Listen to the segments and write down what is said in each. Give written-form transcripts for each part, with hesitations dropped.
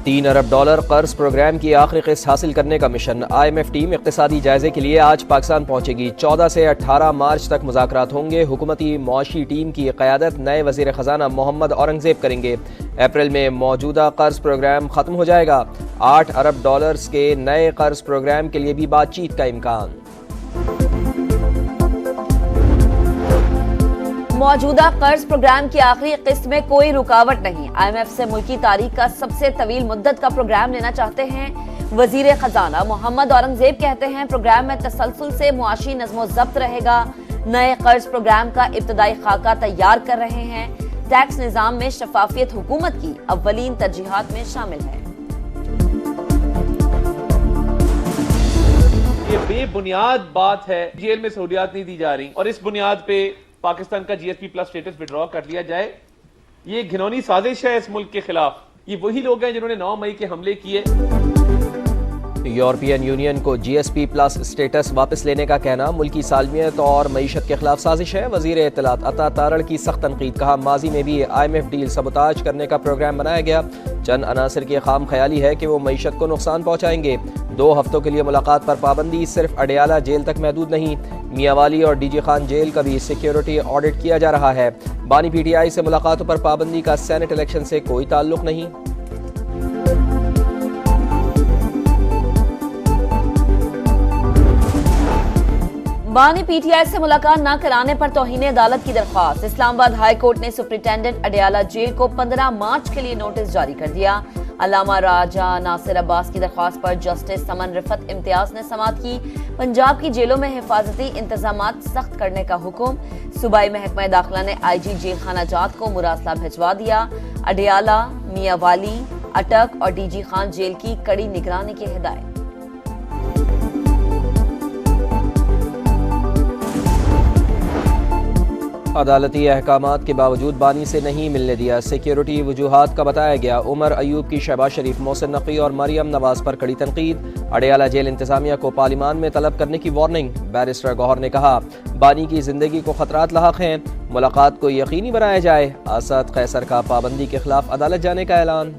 $3 अरब कर्ज प्रोग्राम की आखिरी किस्त हासिल करने का मिशन। IMF टीम इक्तिसादी जायजे के लिए आज पाकिस्तान पहुंचेगी। 14 से 18 मार्च तक मुज़ाकरात होंगे। हुकूमती मुआशी टीम की क़यादत नए वज़ीर ख़जाना मोहम्मद औरंगज़ेब करेंगे। अप्रैल में मौजूदा कर्ज प्रोग्राम ख़त्म हो जाएगा। $8 अरब के नए कर्ज प्रोग्राम के लिए भी बातचीत का इम्कान। मौजूदा कर्ज प्रोग्राम की आखिरी किस्त में कोई रुकावट नहीं। IMF से मुल्की तारीख का सबसे तवील मुद्दत का प्रोग्राम लेना चाहते हैं वजीर खजाना मोहम्मद औरंगजेब। कहते हैं प्रोग्राम में तसलसल से मुआशी नज़्मो ज़ब्त रहेगा। नए कर्ज प्रोग्राम का इब्तदाई खाका तैयार कर रहे हैं। टैक्स निज़ाम में शफाफियत हुकूमत की अव्वलीन तरजीहात में शामिल है। ये बेबुनियाद बात है, जेल में सहूलियात नहीं दी जा रही और इस बुनियाद पे पाकिस्तान का GSP प्लस स्टेटस विड्रॉ कर लिया जाए। ये घिनौनी साजिश है इस मुल्क के खिलाफ। ये वही लोग हैं जिन्होंने 9 मई के हमले किए। यूरोपियन यूनियन को GSP प्लस स्टेटस वापस लेने का कहना मुल्की सालमियत और मईशत के खिलाफ साजिश है। वजीर इत्तलात अता तारड़ की सख्त तनकीद। कहा माजी में भी IMF डील सबोताज करने का प्रोग्राम बनाया गया। चंद अनासर की खाम ख्याली है कि वो मईशत को नुकसान पहुँचाएंगे। 2 हफ्तों के लिए मुलाकात पर पाबंदी। सिर्फ अडियाला जेल तक महदूद नहीं, मियांवाली और DG खान जेल का भी सिक्योरिटी ऑडिट किया जा रहा है। बानी PTI से मुलाकातों पर पाबंदी का सेनेट इलेक्शन से कोई ताल्लुक नहीं। बानी PTI से मुलाकात न कराने पर तौहीन अदालत की दरख्वास्त। इस्लामाबाद हाई कोर्ट ने सुप्रिंटेंडेंट अडियाला जेल को 15 मार्च के लिए नोटिस जारी कर दिया। अल्लामा राजा नासिर अब्बास की दरख्वास्त पर जस्टिस समन रिफत इम्तियाज ने समाअत की। पंजाब की जेलों में हिफाजती इंतजामात सख्त करने का हुक्म। सूबाई महकमा दाखिला ने IG जेल खाना जात को मुरासला भिजवा दिया। अडियाला, मियांवाली, अटक और DG खान जेल की कड़ी निगरानी की हिदायत। अदालती अहकामात के बावजूद बानी से नहीं मिलने दिया। सिक्योरिटी वजूहात का बताया गया। उमर अयूब की शहबाज शरीफ, मोहसिन नकवी और मरियम नवाज पर कड़ी तनकीद। अडियाला जेल इंतजामिया को पार्लिमान में तलब करने की वार्निंग। बैरिस्टर गौहर ने कहा बानी की जिंदगी को खतरात लाहक हैं, मुलाकात को यकीनी बनाया जाए। असद कैसर का पाबंदी के खिलाफ अदालत जाने का ऐलान।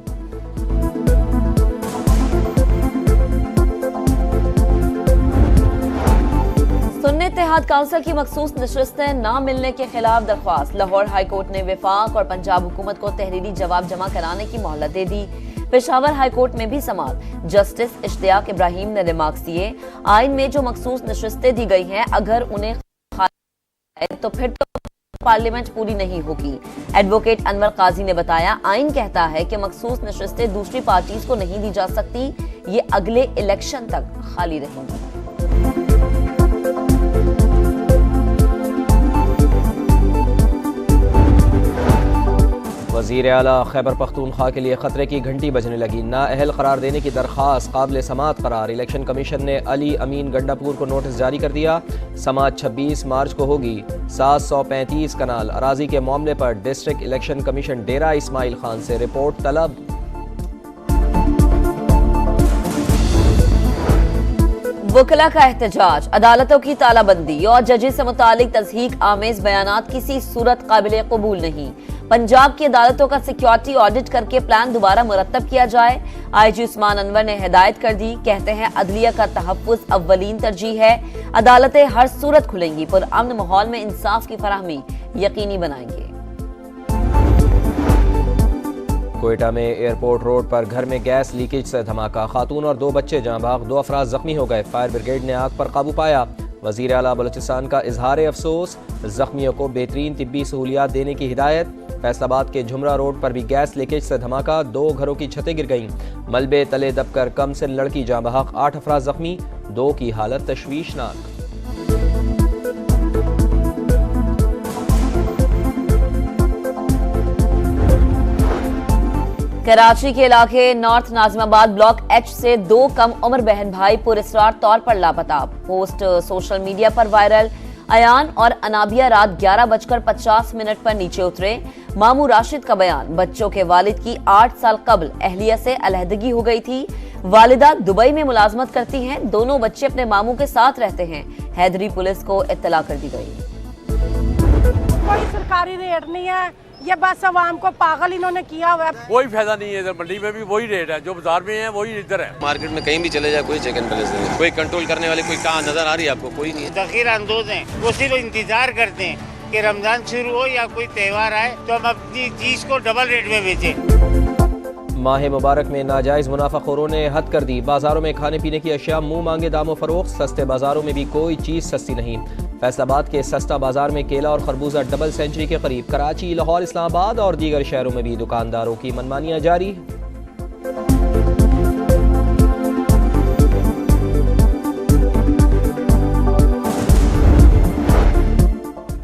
सुन्नी इत्तेहाद काउंसिल की मखसूस नशस्तें न मिलने के खिलाफ दरख्वास्त। लाहौर हाई कोर्ट ने वफाक और पंजाब हुकूमत को तहरीरी जवाब जमा कराने की मोहलत दे दी। पेशावर हाई कोर्ट में भी समाअत। जस्टिस इश्तियाक इब्राहिम ने रिमार्क्स दिए आइन में जो मखसूस नशस्तें दी गई हैं अगर उन्हें तो फिर तो पार्लियामेंट पूरी नहीं होगी। एडवोकेट अनवर काजी ने बताया आइन कहता है कि मखसूस नशस्तें दूसरी पार्टीज को नहीं दी जा सकती, ये अगले इलेक्शन तक खाली रहेंगी। वज़ीर आला खैबर पख्तूनख्वा के लिए खतरे की घंटी बजने लगी। नाअहल करार देने की दरख्वास्त काबिल समाअत करार। इलेक्शन कमीशन ने अली अमीन गंडापुर को नोटिस जारी कर दिया। समाअत 26 मार्च को होगी। 735 कनाल अराजी के मामले पर डिस्ट्रिक्ट इलेक्शन कमीशन डेरा इस्माइल खान से रिपोर्ट तलब। वकला का एहतजाज। अदालतों की तालाबंदी और जजेस से मुतालिक तज़हीक आमेज बयानात किसी सूरत काबिल कबूल नहीं। पंजाब की अदालतों का सिक्योरिटी ऑडिट करके प्लान दोबारा मुरतब किया जाए। IG उस्मान अनवर ने हिदायत कर दी। कहते हैं अदलिया का तहफ़्फ़ुज़ अव्वलीन तरजीह है। अदालतें हर सूरत खुलेंगी। पुरअमन माहौल में इंसाफ की फराहमी यकीनी बनाएंगे। कोयटा में एयरपोर्ट रोड पर घर में गैस लीकेज से धमाका। खातून और 2 बच्चे जहां भाग, 2 अफराद जख्मी हो गए। फायर ब्रिगेड ने आग पर काबू पाया। वज़ीर आला बलूचिस्तान का इजहार अफसोस। जख्मियों को बेहतरीन तिब्बी सहूलियात देने की हिदायत। फैसलाबाद के झुमरा रोड पर भी गैस लीकेज से धमाका। 2 घरों की छतें गिर गईं। मलबे तले दबकर कम सिन लड़की जाँ बहक। 8 अफराद जख्मी, 2 की हालत तशवीशनाक। कराची के इलाके नॉर्थ नाजिमाबाद ब्लॉक H से 2 कम उम्र बहन भाई पुरस्कार तौर पर लापता। पोस्ट सोशल मीडिया पर वायरल। अयान और अनाबिया रात 11:50 पर नीचे उतरे। मामू राशिद का बयान बच्चों के वालिद की 8 साल कबल अहलिया से अलहदगी हो गई थी। वालिदा दुबई में मुलाजमत करती हैं। दोनों बच्चे अपने मामू के साथ रहते हैं। हैदरी पुलिस को इत्तला कर दी गई। कोई सरकारी रेट नहीं है, ये बस अवाम को पागल इन्होंने किया हुआ है। कोई फायदा नहीं है, इधर मंडी में भी वही रेट है जो बाजार में है, वही इधर है। मार्केट में कहीं भी चले जाए कोई चेक एंड बैलेंस नहीं है, कोई कंट्रोल करने वाले कोई कहाँ नजर आ रही है आपको? कोई नहीं है। ज़ख़ीरा अंदोज़ हैं, वो सिर्फ इंतजार करते हैं कि रमजान शुरू हो या कोई त्यौहार आए तो हम अपनी चीज को डबल रेट में बेचें। माह मुबारक में नाजायज़ मुनाफाखोरों ने हद कर दी। बाजारों में खाने पीने की अशिया मुंह मांगे दामों फरोख्त। सस्ते बाजारों में भी कोई चीज़ सस्ती नहीं। फैसलाबाद के सस्ता बाजार में केला और खरबूजा डबल सेंचुरी के करीब। कराची, लाहौर, इस्लामाबाद और दीगर शहरों में भी दुकानदारों की मनमानियां जारी।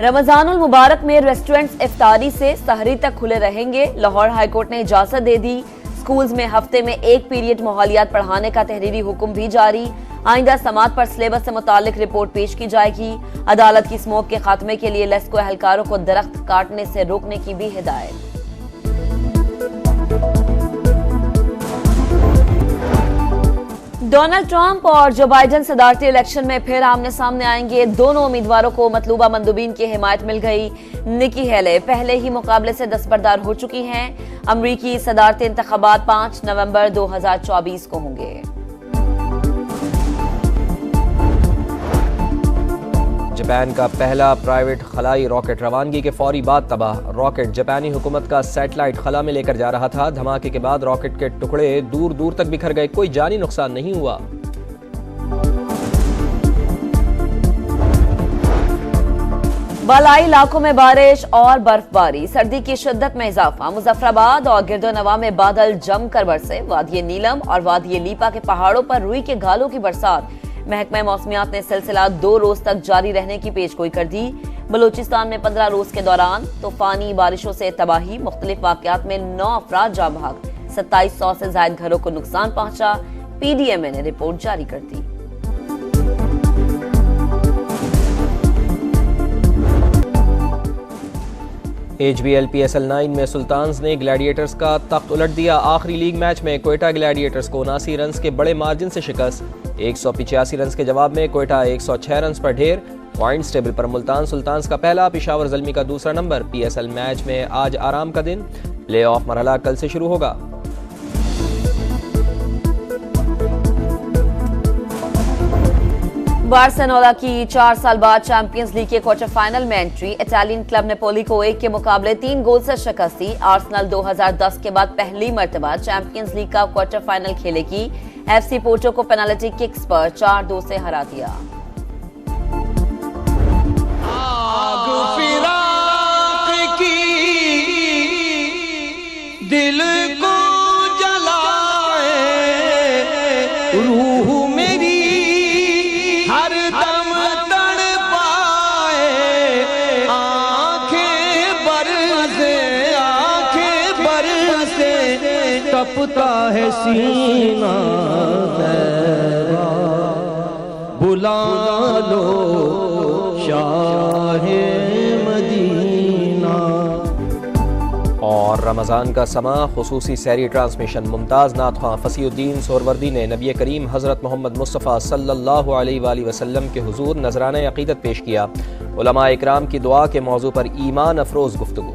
रमजानुल मुबारक में रेस्टोरेंट्स इफ्तारी से सहरी तक खुले रहेंगे। लाहौर हाईकोर्ट ने इजाजत दे दी। स्कूल्स में हफ्ते में एक पीरियड माहौलियात पढ़ाने का तहरीरी हुक्म भी जारी। आइंदा समात पर सिलेबस से मुतालिक रिपोर्ट पेश की जाएगी। अदालत की स्मोक के खात्मे के लिए लेस्को एहलकारों को दरख्त काटने से रोकने की भी हिदायत। डोनाल्ड ट्रंप और जो बाइडेन सदारती इलेक्शन में फिर आमने सामने आएंगे। दोनों उम्मीदवारों को मतलूबा मंदूबीन की हिमायत मिल गई। निकी हेले पहले ही मुकाबले से दस्तबरदार हो चुकी हैं। अमरीकी सदारती इंतखाबात 5 नवंबर 2024 को होंगे। जापान का पहला प्राइवेट खलाई रॉकेट रवानगी के फौरी बाद तबाह। रॉकेट जापानी हुकूमत का सैटेलाइट खला में लेकर जा रहा था। धमाके के बाद रॉकेट के टुकड़े दूर दूर तक बिखर गए। कोई जानी नुकसान नहीं हुआ। बालाई इलाकों में बारिश और बर्फबारी। सर्दी की शिद्दत में इजाफा। मुजफ्फराबाद और गिरदोनवा में बादल जमकर बरसे। वादिये नीलम और वादिये लीपा के पहाड़ों पर रुई के गालों की बरसात। महकमा मौसमियात ने सिलसिला 2 रोज तक जारी रहने की पेशगोई कर दी। बलूचिस्तान में 15 रोज के दौरान तूफानी बारिशों से तबाही। मुख्तलिफ वाकयात में 9 अफराद जाँ बहक। 2700 से ज्यादा घरों को नुकसान पहुंचा। PDMA ने रिपोर्ट जारी कर दी। HBL PSL 9 में सुल्तान्स ने ग्लैडिएटर्स का तख्त उलट दिया। आखिरी लीग मैच में क्वेटा ग्लैडिएटर्स को 79 रन के बड़े मार्जिन से शिकस्त। 185 रन के जवाब में क्वेटा 106 रन पर ढेर। पॉइंट्स टेबल पर मुल्तान सुल्तान्स का पहला, पेशावर ज़ल्मी का दूसरा नंबर। PSL मैच में आज आराम का दिन। प्ले ऑफ मरहला कल से शुरू होगा। बार्सिलोना की 4 साल बाद चैंपियंस लीग के क्वार्टर फाइनल में एंट्री। इटालियन क्लब नेपोली को 1 के मुकाबले 3 गोल से शिकस्त दी। आर्सेनल 2010 के बाद पहली मर्तबा चैंपियंस लीग का क्वार्टर फाइनल खेलेगी। FC पोर्टो को पेनाल्टी किक्स पर 4-2 से हरा दिया। दिल को जलाए रूह मेरी हर दम तड़पाए। आंखें बरसे तपता है सीना मेरा। बुला लो शाहे मदीना। और रमज़ान का समा खुसूसी सैरी ट्रांसमिशन। मुमताज़ नात ख़ां फसीउद्दीन सोहरवर्दी ने नबी करीम हज़रत मोहम्मद मुस्तफ़ा सल्लल्लाहु अलैहि वसल्लम के हुज़ूर नजराना अक़ीदत पेश किया। उलमा इकराम की दुआ के मौजू पर ईमान अफरोज़ गुफ्तगू।